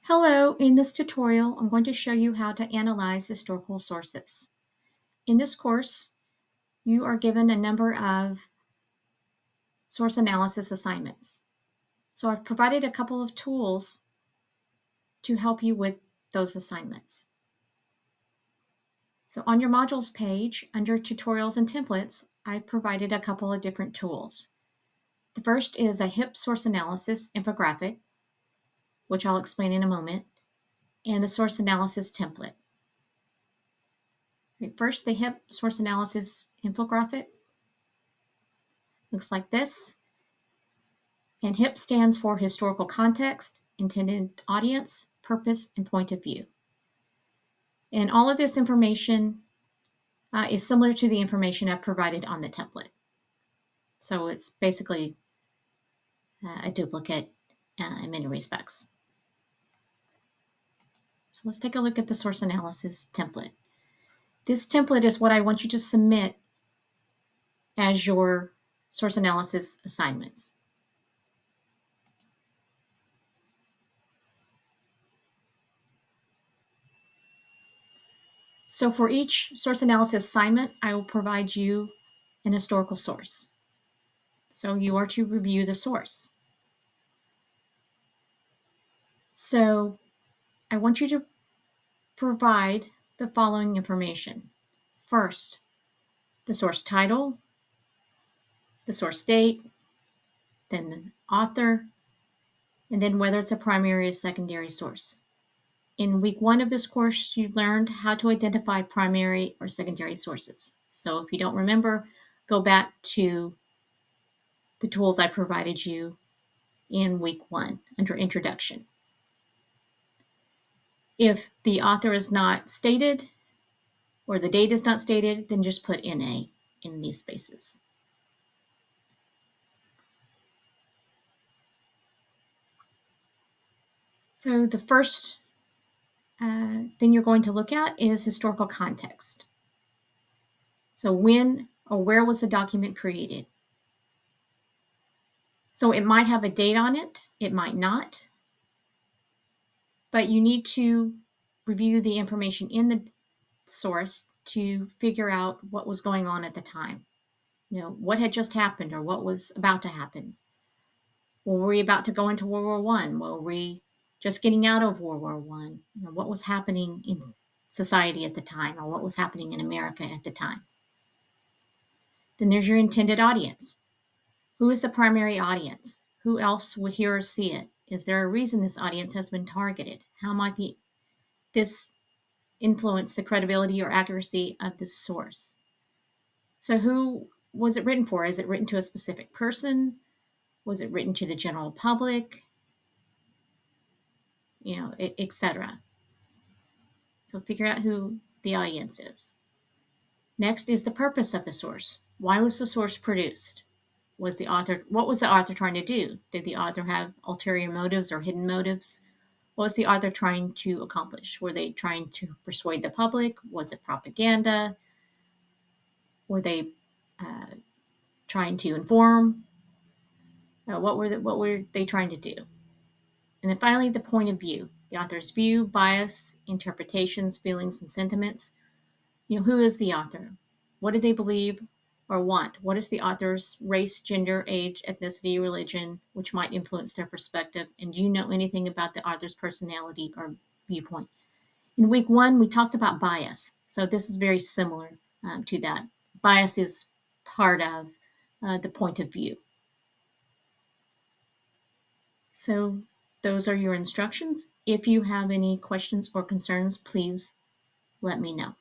Hello, in this tutorial, I'm going to show you how to analyze historical sources. In this course, you are given a number of source analysis assignments. So I've provided a couple of tools to help you with those assignments. So on your modules page, under tutorials and templates, I provided a couple of different tools. The first is a HIP source analysis infographic, which I'll explain in a moment, and the source analysis template. First, the HIP source analysis infographic looks like this. And HIP stands for historical context, intended audience, purpose, and point of view. And all of this information is similar to the information I've provided on the template. So it's basically a duplicate in many respects. So let's take a look at the source analysis template. This template is what I want you to submit as your source analysis assignments. So for each source analysis assignment, I will provide you an historical source. So you are to review the source. So I want you to provide the following information. First, the source title, the source date, then the author, and then whether it's a primary or secondary source. In week 1 of this course, you learned how to identify primary or secondary sources. So if you don't remember, go back to the tools I provided you in week 1 under introduction. If the author is not stated or the date is not stated, then just put NA in these spaces. So the first thing you're going to look at is historical context. So when or where was the document created? So it might have a date on it, it might not, but you need to review the information in the source to figure out what was going on at the time. You know, what had just happened or what was about to happen. Were we about to go into World War I? Were we just getting out of World War I? You know, what was happening in society at the time or what was happening in America at the time? Then there's your intended audience. Who is the primary audience? Who else would hear or see it? Is there a reason this audience has been targeted? How might this influence the credibility or accuracy of this source? So who was it written for? Is it written to a specific person? Was it written to the general public? You know, etc. So figure out who the audience is. Next is the purpose of the source. Why was the source produced? What was the author trying to do? Did the author have ulterior motives or hidden motives? What was the author trying to accomplish? Were they trying to persuade the public? Was it propaganda? Were they trying to inform? What were they trying to do? And then finally, the point of view. The author's view, bias, interpretations, feelings, and sentiments. You know, who is the author? What do they believe or want? What is the author's race, gender, age, ethnicity, religion, which might influence their perspective? And do you know anything about the author's personality or viewpoint? In week 1, we talked about bias. So this is very similar to that. Bias is part of the point of view. So those are your instructions. If you have any questions or concerns, please let me know.